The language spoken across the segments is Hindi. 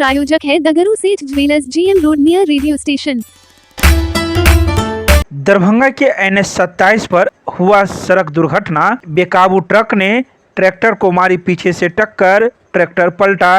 प्रायोजक है दगरू सेठ jewellers, GM road near radio station. Darbhanga के NH 27 पर हुआ सड़क दुर्घटना। बेकाबू ट्रक ने ट्रैक्टर को मारी पीछे से टक्कर, ट्रैक्टर पलटा,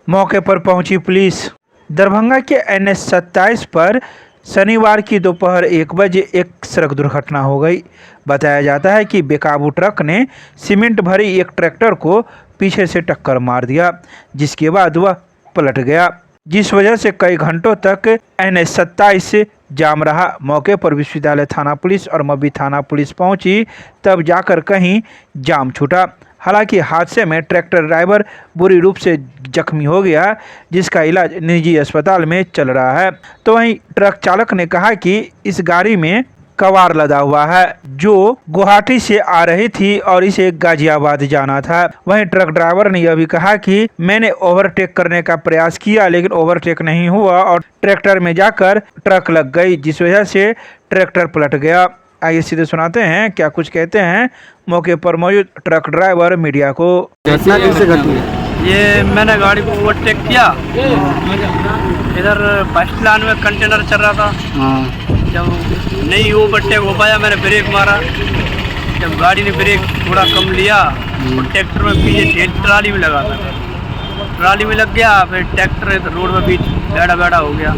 मौके पर पहुंची पुलिस। दरभंगा के NH 27 पर शनिवार की दोपहर 1 बजे एक सड़क दुर्घटना हो गई। बताया जाता है कि बेकाबू ट्रक ने सीमेंट भरी एक ट्रैक्टर को पीछे से टक्कर मार दिया, जिसके बाद वह पलट गया, जिस वजह से कई घंटों तक NH 27 जाम रहा। मौके पर विश्वविद्यालय थाना पुलिस और मब्बी थाना पुलिस पहुंची, तब जाकर कहीं जाम छूटा। हालांकि हादसे में ट्रैक्टर ड्राइवर बुरी रूप से जख्मी हो गया, जिसका इलाज निजी अस्पताल में चल रहा है। तो वहीं ट्रक चालक ने कहा कि इस गाड़ी में कबाड़ लदा हुआ है, जो गुवाहाटी से आ रही थी और इसे गाजियाबाद जाना था। वहीं ट्रक ड्राइवर ने यह भी कहा कि मैंने ओवरटेक करने का प्रयास किया, लेकिन ओवरटेक नहीं हुआ और ट्रैक्टर में जाकर ट्रक लग गई, जिस वजह से ट्रैक्टर पलट गया। आइए सीधे सुनाते हैं क्या कुछ कहते हैं मौके पर मौजूद ट्रक ड्राइवर मीडिया को। घटना कैसे घटी है? ये मैंने गाड़ी को ओवरटेक किया, इधर फर्स्ट लाइन में कंटेनर चल रहा था। जब नहीं ओवरटेक हो पाया, मैंने ब्रेक मारा। जब गाड़ी ने ब्रेक थोड़ा कम लिया तो ट्रैक्टर में पीछे ट्राली में लगा था, ट्राली में लग गया। फिर ट्रैक्टर रोड में बीच बैठा हो गया,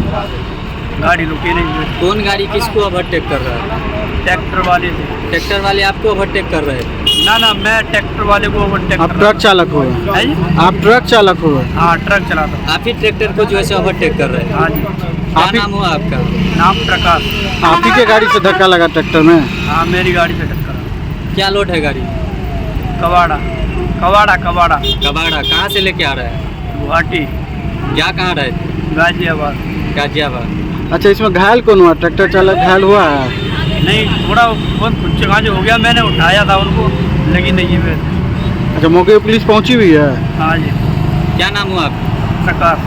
गाड़ी रुकी नहीं। कौन गाड़ी किसको ओवरटेक कर रहा है? ट्रैक्टर वाले थे। ट्रैक्टर वाले आपको ओवरटेक कर रहे हैं? ना, मैं ट्रैक्टर वाले को ओवरटेक। आप ट्रक चालक हो? आप ट्रक चालक हो? हाँ, ट्रक चलाता। आप ही ट्रैक्टर को जो है ओवरटेक कर रहे हैं? हाँ जी। क्या नाम हुआ आपका? नाम प्रकाश। आप ही के गाड़ी से धक्का लगा ट्रैक्टर में? हाँ, मेरी गाड़ी से टक्कर। क्या लोड है गाड़ी? कबाड़ा। कहाँ से लेके आ रहा है? गुवाहाटी। क्या कहाँ रहे थे? गाजियाबाद। अच्छा, इसमें घायल कौन हुआ? ट्रैक्टर चालक घायल हुआ है? नहीं, थोड़ा बहुत कुछ जगह हो गया, मैंने उठाया था उनको, लेकिन नहीं है। अच्छा, मौके पर पुलिस पहुंची हुई है? हाँ जी। क्या नाम हुआ आपका? प्रकाश।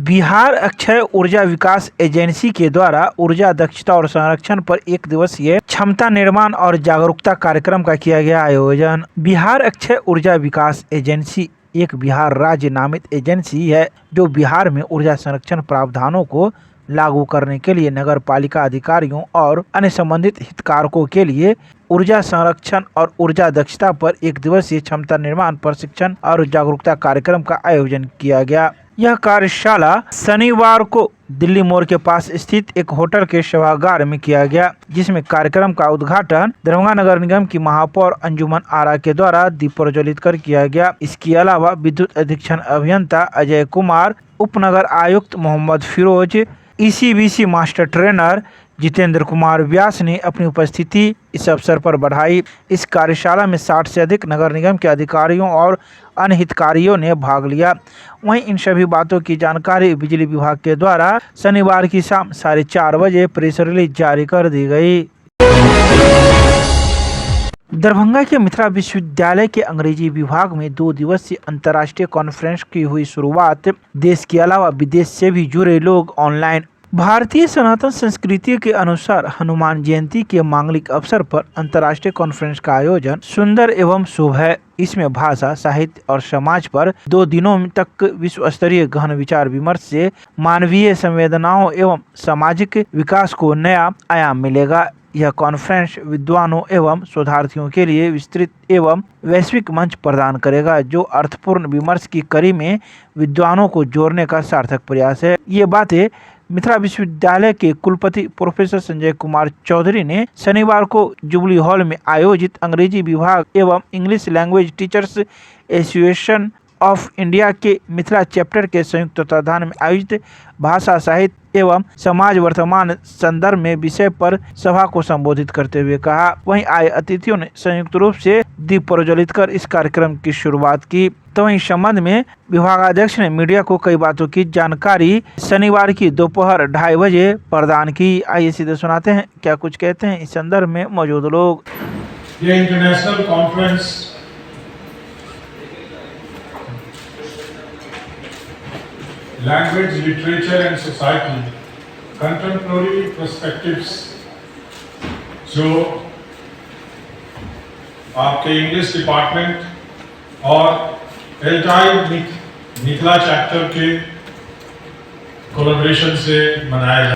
बिहार अक्षय ऊर्जा विकास एजेंसी के द्वारा ऊर्जा दक्षता और संरक्षण पर 1 दिवसीय क्षमता निर्माण और जागरूकता कार्यक्रम का किया गया आयोजन। बिहार अक्षय ऊर्जा विकास एजेंसी एक बिहार राज्य नामित एजेंसी है, जो बिहार में ऊर्जा संरक्षण प्रावधानों को लागू करने के लिए नगर पालिका अधिकारियों और अन्य संबंधित हितधारकों के लिए ऊर्जा संरक्षण और ऊर्जा दक्षता पर 1 दिवसीय क्षमता निर्माण प्रशिक्षण और जागरूकता कार्यक्रम का आयोजन किया गया। यह कार्यशाला शनिवार को दिल्ली मोड़ के पास स्थित एक होटल के सभागार में किया गया, जिसमें कार्यक्रम का उद्घाटन दरभंगा नगर निगम की महापौर अंजुमन आरा के द्वारा दीप प्रज्वलित कर किया गया। इसके अलावा विद्युत अधीक्षण अभियंता अजय कुमार, उपनगर आयुक्त Mohammad Firoz, ECBC master trainer Jitendra Kumar Vyas ने अपनी उपस्थिति इस अवसर पर बढ़ाई। इस कार्यशाला में 60 से अधिक नगर निगम के अधिकारियों और अन्य हितधारकों ने भाग लिया। वहीं इन सभी बातों की जानकारी बिजली विभाग के द्वारा शनिवार की शाम 4:30 बजे प्रेस रिलीज जारी कर दी गई। दरभंगा के मिथिला विश्वविद्यालय के अंग्रेजी विभाग में 2 दिवसीय अंतर्राष्ट्रीय कॉन्फ्रेंस की हुई शुरुआत। देश के अलावा विदेश से भी जुड़े लोग ऑनलाइन। भारतीय सनातन संस्कृति के अनुसार हनुमान जयंती के मांगलिक अवसर पर अंतर्राष्ट्रीय कॉन्फ्रेंस का आयोजन सुंदर एवं शुभ है। इसमें भाषा, साहित्य और समाज पर 2 दिनों तक विश्व स्तरीय गहन विचार विमर्श से मानवीय संवेदनाओं एवं सामाजिक विकास को नया आयाम मिलेगा। यह कॉन्फ्रेंस विद्वानों एवं शोधार्थियों के लिए विस्तृत एवं वैश्विक मंच प्रदान करेगा, जो अर्थपूर्ण विमर्श की कड़ी में विद्वानों को जोड़ने का सार्थक प्रयास है। ये बातें मिथिला विश्वविद्यालय के कुलपति प्रोफेसर संजय कुमार चौधरी ने शनिवार को जुबली हॉल में आयोजित अंग्रेजी विभाग एवं English language teachers association of India के मिथिला चैप्टर के संयुक्त तत्वाधान में आयोजित भाषा, साहित्य एवं समाज वर्तमान संदर्भ में विषय पर सभा को संबोधित करते हुए कहा। वहीं आए अतिथियों ने संयुक्त रूप से दीप प्रज्वलित कर इस कार्यक्रम की शुरुआत की। तो वहीं संबंध में विभागाध्यक्ष ने मीडिया को कई बातों की जानकारी शनिवार की दोपहर 2:30 बजे प्रदान की। आइए सीधे सुनाते हैं क्या कुछ कहते हैं इस संदर्भ में मौजूद लोग। ये international conference language, literature and society, contemporary perspectives, जो आपके इंग्लिश डिपार्टमेंट और एल्टाइव मिथिला चैप्टर के कोलैबोरेशन से मनाया जाए।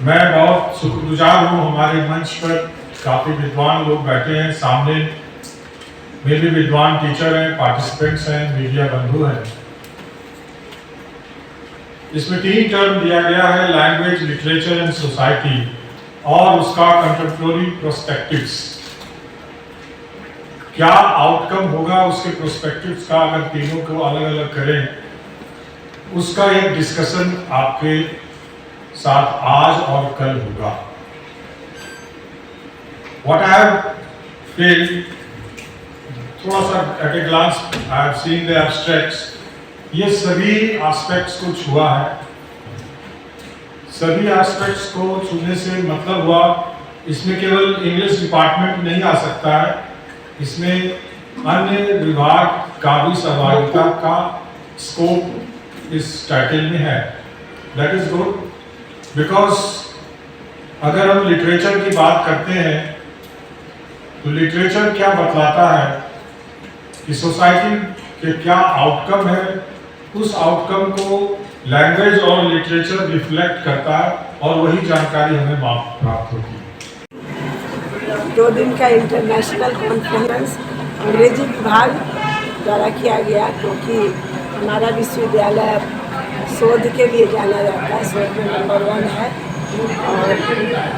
मैं बहुत शुक्रगुजार हूँ, हमारे मंच पर काफ़ी विद्वान लोग बैठे हैं, सामने में भी विद्वान टीचर हैं, पार्टिसिपेंट्स हैं, मीडिया बंधु हैं। इसमें 3 टर्म दिया गया है, लैंग्वेज, लिटरेचर एंड सोसाइटी, और उसका कंटेम्पोरेरी पर्सपेक्टिव्स। क्या आउटकम होगा उसके पर्सपेक्टिव्स का अगर तीनों को अलग अलग करें, उसका एक डिस्कशन आपके साथ आज और कल होगा। What I have felt, थोड़ा सा at a glance I have seen the abstracts, ये सभी एस्पेक्ट्स को छुआ है। सभी एस्पेक्ट्स को छूने से मतलब हुआ इसमें केवल इंग्लिश डिपार्टमेंट नहीं आ सकता है, इसमें अन्य विभाग का भी सहभागिता का स्कोप इस टाइटल में है। दैट इज गुड, बिकॉज अगर हम लिटरेचर की बात करते हैं तो लिटरेचर क्या बतलाता है कि सोसाइटी के क्या आउटकम है, उस आउटकम को लैंग्वेज और लिटरेचर रिफ्लेक्ट करता है और वही जानकारी हमें प्राप्त होती है। 2 दिन का इंटरनेशनल कॉन्फ्रेंस अंग्रेजी विभाग द्वारा किया गया, क्योंकि हमारा विश्वविद्यालय शोध के लिए जाना जाता है, शोध में नंबर 1 है। और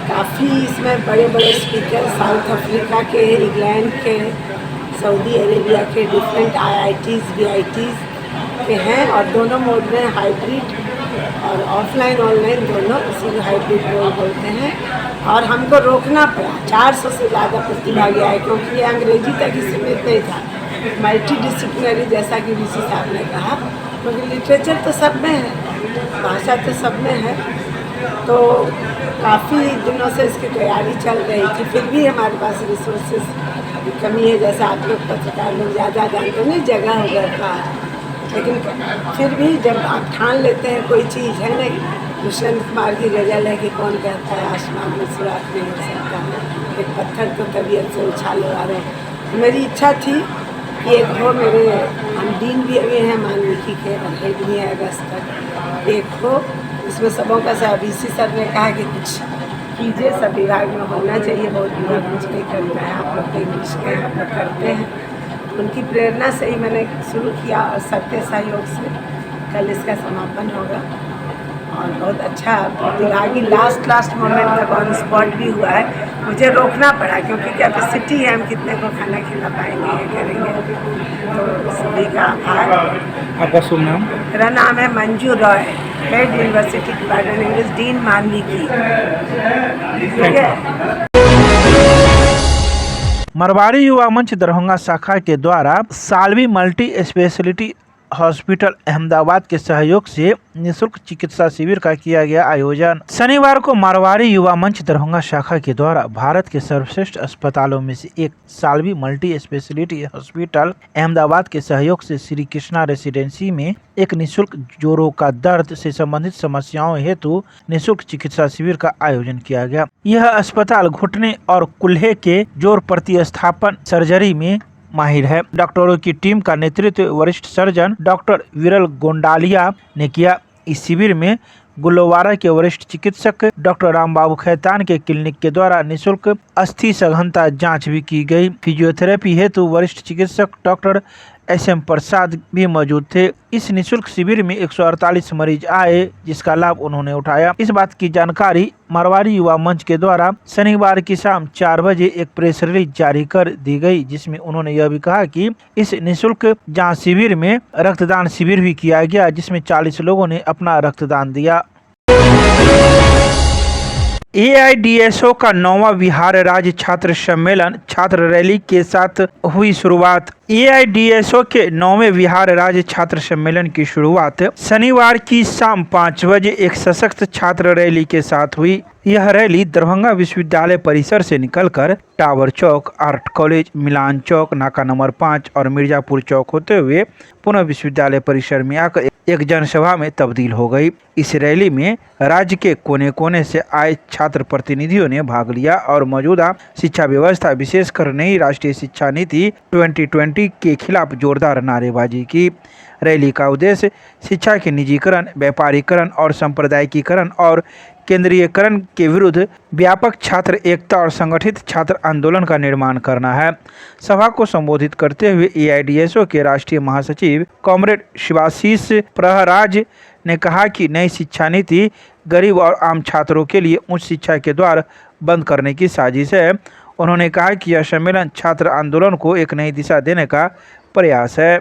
काफ़ी इसमें बड़े बड़े स्पीकर साउथ अफ्रीका के, इंग्लैंड के, सऊदी अरेबिया के, डिफरेंट IITs, VITs के हैं, और दोनों मोड में हाइब्रिड और ऑफलाइन ऑनलाइन दोनों, इसी को हाइब्रिड मोड बोलते हैं। और हमको रोकना पड़ा, 400 से ज़्यादा प्रतिभागी आए, क्योंकि ये अंग्रेजी तक ही सीमित नहीं था, मल्टी डिसिप्लिनरी, जैसा कि VC साहब ने कहा, क्योंकि लिटरेचर तो सब में है, भाषा तो सब में है। तो काफ़ी दिनों से इसकी तैयारी चल रही थी, फिर भी हमारे पास रिसोर्सेज की कमी है, जैसा आप लोग पत्रकार लोग ज़्यादा जानते हैं, जगह वगैरह का। लेकिन फिर भी जब आप ठान लेते हैं कोई चीज़ है नहीं, दुष्यंत कुमार की गज़ल है कि कौन कहता है आसमान में सुराख नहीं हो सकता, एक पत्थर तो तबीयत से उछाले आ रहे। मेरी इच्छा थी कि एक हो, मेरे हम डीन भी अभी हैं मानविकी के, और हेड भी है अगस्त तक, एक हो इसमें सबों का साथ। VC सर ने कहा कि कुछ कीजिए, सब विभाग में होना चाहिए, बहुत विभाग कुछ नहीं करता है, आप लोग इंग्लिश के आप लोग करते हैं। उनकी प्रेरणा से ही मैंने शुरू किया, और सबके सहयोग से कल इसका समापन होगा। और बहुत अच्छा प्रतिभागी लास्ट मोमेंट तक ऑन स्पॉट भी हुआ है। मुझे रोकना पड़ा, क्योंकि कैपेसिटी है, हम कितने को खाना खिला पाएंगे, ये करेंगे। तो सभी का आभार। आपका शुभ नाम? मेरा नाम है Manju Roy, head university department English, dean मानविकी। ठीक है। मरवाड़ी युवा मंच दरभंगा शाखा के द्वारा Salvi multi speciality hospital Ahmedabad के सहयोग से निःशुल्क चिकित्सा शिविर का किया गया आयोजन। शनिवार को मारवाड़ी युवा मंच दरभंगा शाखा के द्वारा भारत के सर्वश्रेष्ठ अस्पतालों में से एक Salvi multi speciality hospital Ahmedabad के सहयोग से श्री कृष्णा रेसिडेंसी में एक निःशुल्क जोड़ों का दर्द से संबंधित समस्याओं हेतु निःशुल्क चिकित्सा शिविर का आयोजन किया गया। यह अस्पताल घुटने और कुल्हे के जोड़ प्रतिस्थापन सर्जरी में माहिर है। डॉक्टरों की टीम का नेतृत्व वरिष्ठ सर्जन डॉक्टर विरल गोंडालिया ने किया। इस शिविर में गुल्लोवारा के वरिष्ठ चिकित्सक डॉक्टर रामबाबू खैतान के क्लिनिक के द्वारा निःशुल्क अस्थि सघनता जांच भी की गई। फिजियोथेरेपी हेतु वरिष्ठ चिकित्सक डॉक्टर SM प्रसाद भी मौजूद थे। इस निःशुल्क शिविर में 148 मरीज आए, जिसका लाभ उन्होंने उठाया। इस बात की जानकारी मारवाड़ी युवा मंच के द्वारा शनिवार की शाम 4 बजे एक प्रेस रिलीज जारी कर दी गई, जिसमें उन्होंने यह भी कहा कि इस निःशुल्क जांच शिविर में रक्तदान शिविर भी किया गया, जिसमें 40 लोगों ने अपना रक्तदान दिया। AIDSO का 9वां बिहार राज्य छात्र सम्मेलन छात्र रैली के साथ हुई शुरुआत। AIDSO के 9वें बिहार राज्य छात्र सम्मेलन की शुरुआत शनिवार की शाम 5 बजे एक सशक्त छात्र रैली के साथ हुई। यह रैली दरभंगा विश्वविद्यालय परिसर से निकलकर टावर चौक, आर्ट कॉलेज, मिलान चौक, नाका नंबर 5 और मिर्जापुर चौक होते हुए पुनः विश्वविद्यालय परिसर में आकर एक जनसभा में तब्दील हो गई। इस रैली में राज्य के कोने कोने से आए छात्र प्रतिनिधियों ने भाग लिया और मौजूदा शिक्षा व्यवस्था विशेषकर नई राष्ट्रीय शिक्षा नीति 2020 के खिलाफ जोरदार नारेबाजी की। रैली का उद्देश्य शिक्षा के निजीकरण, व्यापारीकरण और सांप्रदायिकीकरण और केंद्रीयकरण के विरुद्ध व्यापक छात्र एकता और संगठित छात्र आंदोलन का निर्माण करना है। सभा को संबोधित करते हुए एआईडीएसओ के राष्ट्रीय महासचिव कॉमरेड शिवाशीष प्रहराज ने कहा कि नई शिक्षा नीति गरीब और आम छात्रों के लिए उच्च शिक्षा के द्वार बंद करने की साजिश है। उन्होंने कहा कि यह सम्मेलन छात्र आंदोलन को एक नई दिशा देने का प्रयास है।